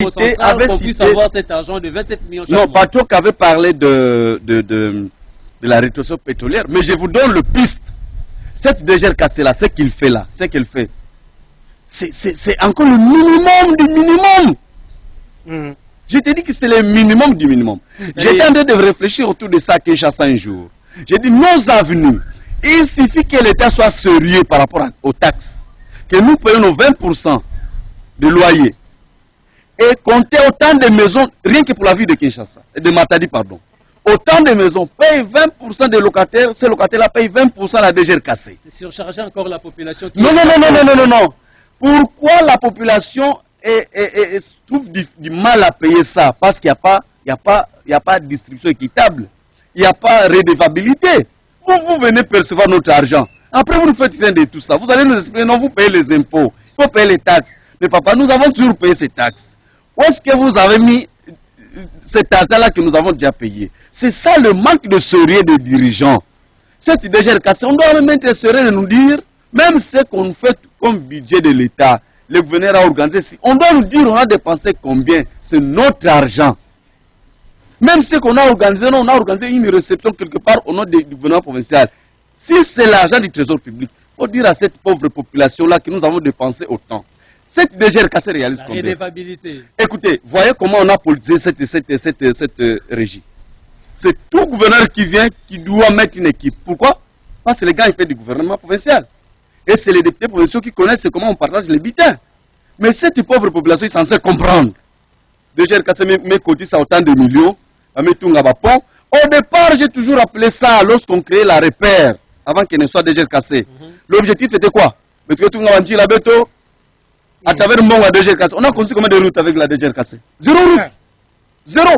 qu'on puisse avoir cet argent de 27 millions chaque mois. Non, Patrick avait parlé de la rétorsion pétrolière, mais je vous donne le piste. Cette DGRKC là, ce qu'il fait là, ce qu'elle fait, c'est encore le minimum du minimum. Je t'ai dit que c'est le minimum du minimum. J'étais en train de réfléchir autour de ça à Kinshasa un jour. J'ai dit, nos avenues, il suffit que l'État soit sérieux par rapport aux taxes, que nous payons nos 20% de loyer, et compter autant de maisons, rien que pour la ville de Kinshasa, de Matadi, pardon. Autant de maisons payent 20% des locataires, ces locataires-là payent 20% à la DGRKC. C'est surcharger encore la population. Non. Pourquoi la population trouve du mal à payer ça? Parce qu'il n'y a pas de distribution équitable. Il n'y a pas de redevabilité. Vous venez percevoir notre argent. Après, vous nous faites rien de tout ça. Vous allez nous expliquer, non, vous payez les impôts. Il faut payer les taxes. Mais papa, nous avons toujours payé ces taxes. Où est-ce que vous avez mis cet argent-là que nous avons déjà payé? C'est ça le manque de sérieux des dirigeants. Cette DGRKC, on doit même être sérieux de nous dire, même ce qu'on fait comme budget de l'État, le gouverneur a organisé, on doit nous dire on a dépensé combien, c'est notre argent. Même ce qu'on a organisé, on a organisé une réception quelque part au nom du gouvernement provincial. Si c'est l'argent du trésor public, il faut dire à cette pauvre population-là que nous avons dépensé autant. Cette DGRKC réalise combien? Redevabilité. Écoutez, voyez comment on a politisé cette régie. C'est tout gouverneur qui vient qui doit mettre une équipe. Pourquoi? Parce que les gars, ils paient du gouvernement provincial. Et c'est les députés provinciaux qui connaissent comment on partage les bitins. Mais cette pauvre population est censée comprendre. DGRKC met côté ça autant de millions, à mettre un pont. Au départ, j'ai toujours appelé ça, lorsqu'on créait la repère, avant qu'elle ne soit DGRKC. L'objectif était quoi? Mettre tout le la béto, à travers le monde à DGRKC. On a construit combien de routes avec la DGRKC? Zéro route. Zéro.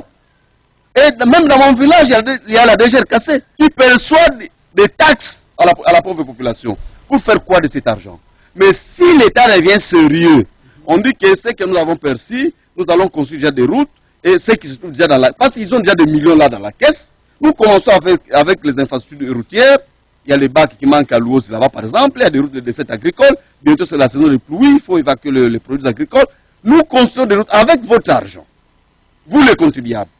Et même dans mon village, il y a la DGRKC qui perçoit des taxes à la pauvre population. Pour faire quoi de cet argent? Mais si l'État devient sérieux, on dit que ce que nous avons perçu, nous allons construire déjà des routes, et ceux qui se trouvent déjà dans la... Parce qu'ils ont déjà des millions là dans la caisse. Nous commençons avec les infrastructures routières. Il y a les bacs qui manquent à Louos là-bas par exemple, il y a des routes de dessert agricole. Bientôt c'est la saison des pluies, il faut évacuer les produits agricoles. Nous construisons des routes avec votre argent. Vous les contribuables.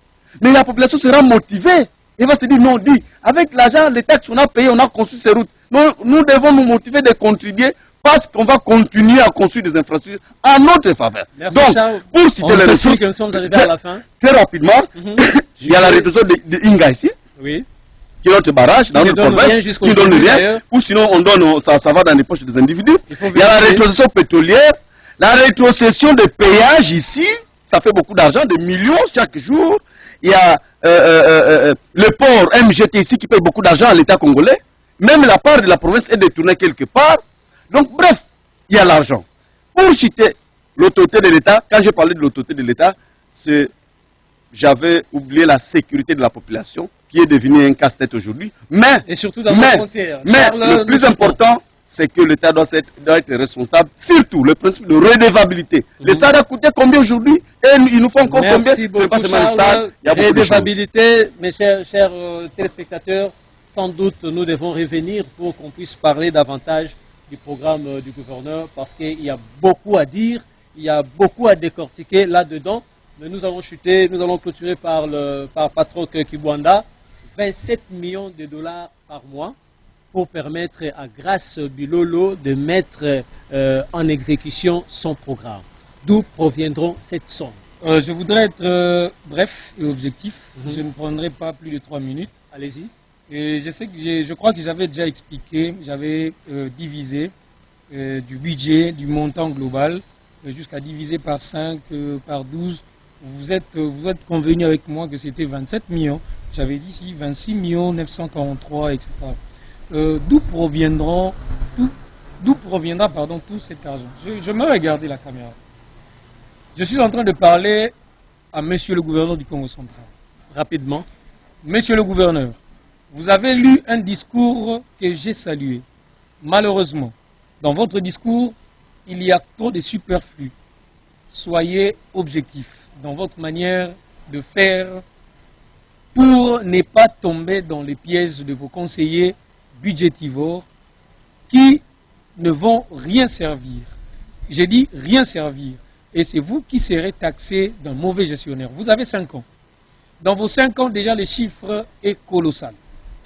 Mais la population sera motivée. Elle va se dire, non, avec l'argent, les taxes qu'on a payées, on a construit ces routes. Nous devons nous motiver de contribuer parce qu'on va continuer à construire des infrastructures en notre faveur. Merci, donc, Charles. pour citer les ressources, que nous sommes arrivés à la fin. Très rapidement, il y a la répression de Inga ici, oui, qui est notre barrage, dans notre province, qui ne donne rien, ou sinon on donne, ça va dans les poches des individus. Il y a la rétrocession pétrolière, la rétrocession de péage ici, ça fait beaucoup d'argent, des millions chaque jour. Il y a le port MGT ici qui paye beaucoup d'argent à l'État congolais. Même la part de la province est détournée quelque part. Donc bref, il y a l'argent. Pour citer l'autorité de l'État, quand j'ai parlé de l'autorité de l'État, j'avais oublié la sécurité de la population, qui est devenue un casse-tête aujourd'hui. Et surtout dans les frontières. Mais le plus important, c'est que l'État doit être responsable, surtout le principe de redevabilité. Les stades a coûté combien aujourd'hui? Et ils nous font encore combien? Merci beaucoup, pas seulement les stades, il y a beaucoup de choses. Redevabilité, mes chers téléspectateurs, sans doute nous devons revenir pour qu'on puisse parler davantage du programme du gouverneur, parce qu'il y a beaucoup à dire, il y a beaucoup à décortiquer là-dedans. Mais nous allons chuter, nous allons clôturer par Patrick Kibwanda, 27 millions de dollars par mois, pour permettre à Grace Bilolo de mettre en exécution son programme. D'où proviendront cette somme? Je voudrais être bref et objectif. Je ne prendrai pas plus de 3 minutes. Allez-y. Et je crois que j'avais déjà expliqué, j'avais divisé du budget, du montant global, jusqu'à diviser par 5, par 12. Vous êtes convenu avec moi que c'était 27 millions. J'avais dit ici 26 millions 943, etc. D'où proviendra tout cet argent? Je me regardais la caméra. Je suis en train de parler à monsieur le gouverneur du Congo central. Rapidement. Monsieur le gouverneur, vous avez lu un discours que j'ai salué. Malheureusement, dans votre discours, il y a trop de superflu. Soyez objectif dans votre manière de faire pour ne pas tomber dans les pièges de vos conseillers budgétivores qui ne vont rien servir. J'ai dit rien servir. et c'est vous qui serez taxé d'un mauvais gestionnaire. Vous avez 5 ans. Dans vos 5 ans, déjà, le chiffre est colossal.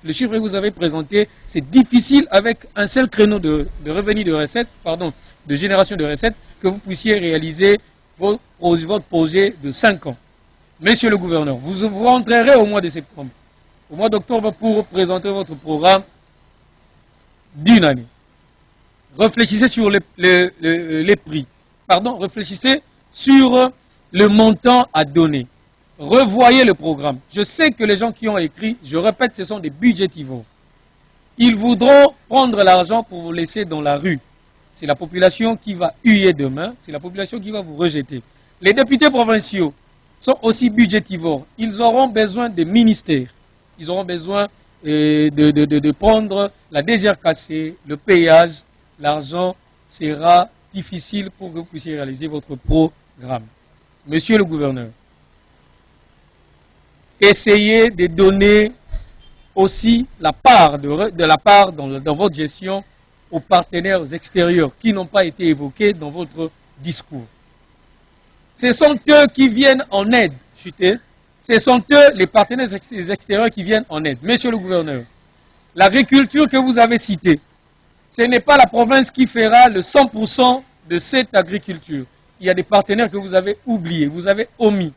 Le chiffre que vous avez présenté, c'est difficile avec un seul créneau de revenus de recettes, de génération de recettes, que vous puissiez réaliser votre projet de 5 ans. Monsieur le gouverneur, vous rentrerez au mois de septembre, au mois d'octobre pour présenter votre programme d'une année. Réfléchissez sur les prix. Réfléchissez sur le montant à donner. Revoyez le programme. Je sais que les gens qui ont écrit, je répète, ce sont des budgétivores. Ils voudront prendre l'argent pour vous laisser dans la rue. C'est la population qui va huer demain, c'est la population qui va vous rejeter. Les députés provinciaux sont aussi budgétivores. Ils auront besoin de ministères. Ils auront besoin de prendre la DGRKC, le péage. L'argent sera difficile pour que vous puissiez réaliser votre programme. Monsieur le gouverneur, essayez de donner aussi la part dans votre gestion aux partenaires extérieurs qui n'ont pas été évoqués dans votre discours. Ce sont eux qui viennent en aide, chuté. Ce sont eux, les partenaires extérieurs, qui viennent en aide. Monsieur le gouverneur, l'agriculture que vous avez citée, ce n'est pas la province qui fera le 100% de cette agriculture. Il y a des partenaires que vous avez oubliés, vous avez omis.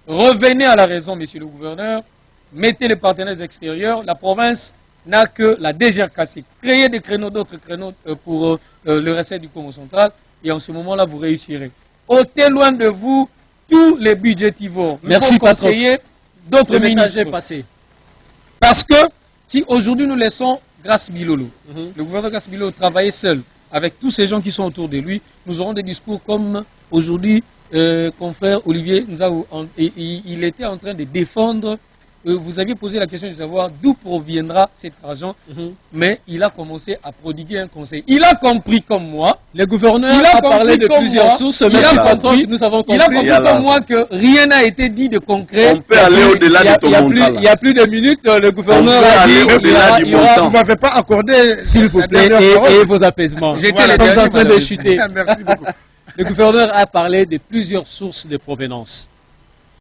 Revenez à la raison, monsieur le gouverneur, mettez les partenaires extérieurs. La province n'a que la DGRKC. Créez des créneaux, d'autres créneaux pour le recette du Congo central, et en ce moment-là, vous réussirez. Ôtez loin de vous tous les budgétivores. Merci, conseiller d'autres ministres. Passé. Parce que si aujourd'hui nous laissons Grace Bilolo, le gouverneur Grace Bilolo travailler seul avec tous ces gens qui sont autour de lui, nous aurons des discours comme aujourd'hui, confrère Olivier Nzaou, il était en train de défendre. Vous aviez posé la question de savoir d'où proviendra cet argent, mais il a commencé à prodiguer un conseil. Il a compris comme moi. Le gouverneur a parlé de plusieurs sources, mais nous avons compris. Il a compris comme moi que rien n'a été dit de concret. On peut aller au-delà de ton montant. Il y a plus de minutes, le gouverneur a dit vous ne m'avez pas accordé, s'il vous plaît, et vos apaisements. Nous sommes en train de chuter. Merci beaucoup. Le gouverneur a parlé de plusieurs sources de provenance.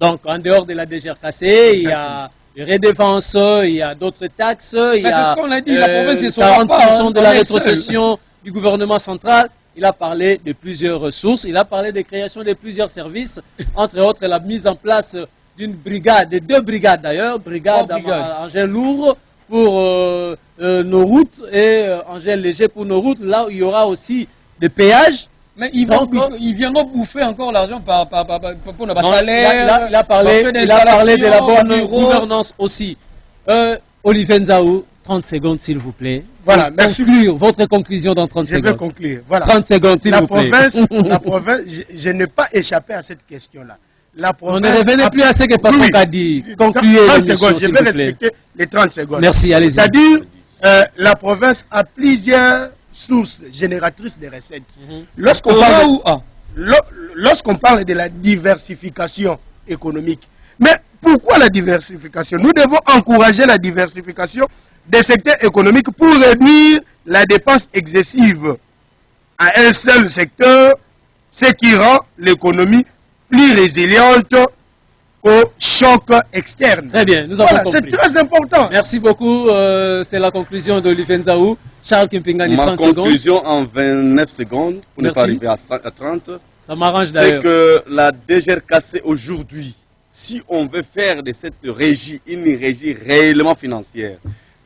Donc, en dehors de la DGRKC, il y a des redévances, il y a d'autres taxes, il y a ce qu'on a dit, la province ne 40% de la rétrocession du gouvernement central. Il a parlé de plusieurs ressources, il a parlé de création de plusieurs services, entre autres la mise en place d'une brigade, de 2 brigades d'ailleurs, brigade engin lourd pour nos routes et engin léger pour nos routes, là où il y aura aussi des péages. Mais ils viendront bouffer encore l'argent pour nos salaires. Il a parlé de la bonne gouvernance aussi. Olivier Nzaou, 30 secondes s'il vous plaît. Voilà, merci. Votre conclusion dans 30 secondes. Je vais conclure. Voilà. 30 secondes s'il vous plaît. La province, je n'ai pas échappé à cette question-là. On ne revenait plus à ce que Patrick a dit. Concluez 30 secondes, je vais respecter les 30 secondes. Merci, allez-y. C'est-à-dire, la province a plusieurs sources génératrices de recettes. Lorsqu'on parle de la diversification économique, mais pourquoi la diversification? Nous devons encourager la diversification des secteurs économiques pour réduire la dépense excessive à un seul secteur, ce qui rend l'économie plus résiliente au choc externe. Très bien, nous avons compris. C'est très important. Merci beaucoup. C'est la conclusion d'Olivier Nzaou. Charles Kimpingani, 30 secondes. Ma conclusion en 29 secondes, pour ne pas arriver à 30. Ça m'arrange d'ailleurs. C'est que la DGRKC aujourd'hui, si on veut faire de cette régie une régie réellement financière,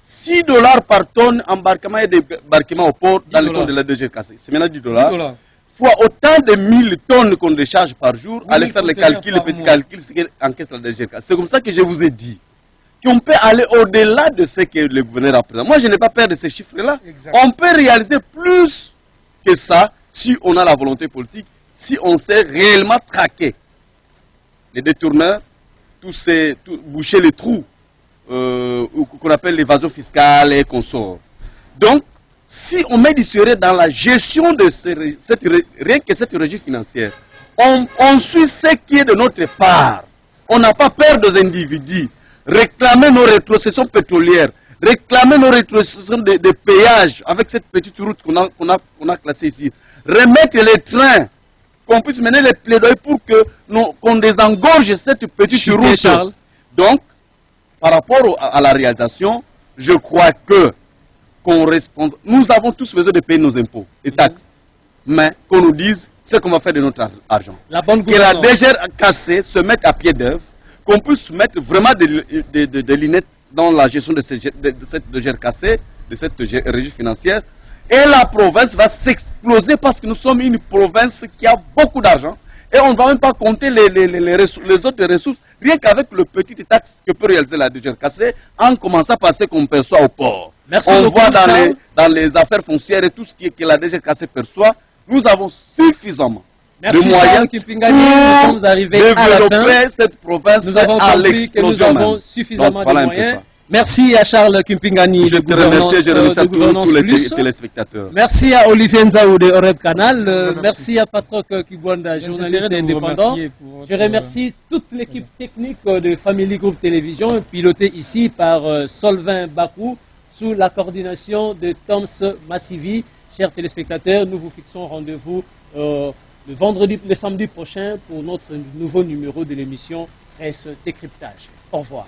$6 par tonne embarquement et débarquement au port dans le compte de la DGRKC. C'est maintenant $10. Fois autant de 1000 tonnes qu'on décharge par jour, allez faire les calculs, les petits calculs, ce qu'encaisse la DGRKC. C'est comme ça que je vous ai dit qu'on peut aller au-delà de ce que le gouverneur a présenté. Moi, je n'ai pas peur de ces chiffres-là. On peut réaliser plus que ça si on a la volonté politique, si on sait réellement traquer les détourneurs, boucher les trous qu'on appelle l'évasion fiscale et consorts. Donc, si on met du sérieux dans la gestion de rien que cette régie financière, on suit ce qui est de notre part. On n'a pas peur des individus. Réclamer nos rétrocessions pétrolières, réclamer nos rétrocessions de péages avec cette petite route qu'on a classée ici. Remettre les trains qu'on puisse mener les plaidoyers pour qu'on désengorge cette petite route. Charles. Donc, par rapport à la réalisation, je crois que nous avons tous besoin de payer nos impôts et taxes, mais qu'on nous dise ce qu'on va faire de notre argent. La bonne Que la gouvernance. DGRCAS se mette à pied d'œuvre, qu'on puisse mettre vraiment des lunettes dans la gestion de cette DGRCAS, de cette régie financière. Et la province va s'exploser parce que nous sommes une province qui a beaucoup d'argent. Et on ne va même pas compter les autres ressources, rien qu'avec le petit taxe que peut réaliser la DGRCAS en commençant par ce qu'on perçoit au port. Merci on beaucoup, voit Charles. dans les affaires foncières et tout ce que la DGRCAS perçoit, nous avons suffisamment Merci de moyens Charles Kipingani, nous sommes arrivés à la fin. développer cette province Nous avons à compris que nous l'explosion avons même. suffisamment Donc, voilà de un peu moyens. ça. Merci à Charles Kimpingani Je de te remercie et je remercie à Gouvernance tous les Plus. téléspectateurs. Merci à Olivier Nzaou de Oreb Canal. Merci à Patrick Kibwanda, journaliste indépendant. Je remercie toute l'équipe technique de Family Group Télévision, pilotée ici par Solvin Bakou, sous la coordination de Toms Massivi. Chers téléspectateurs, nous vous fixons rendez-vous le samedi prochain pour notre nouveau numéro de l'émission Presse Décryptage. Au revoir.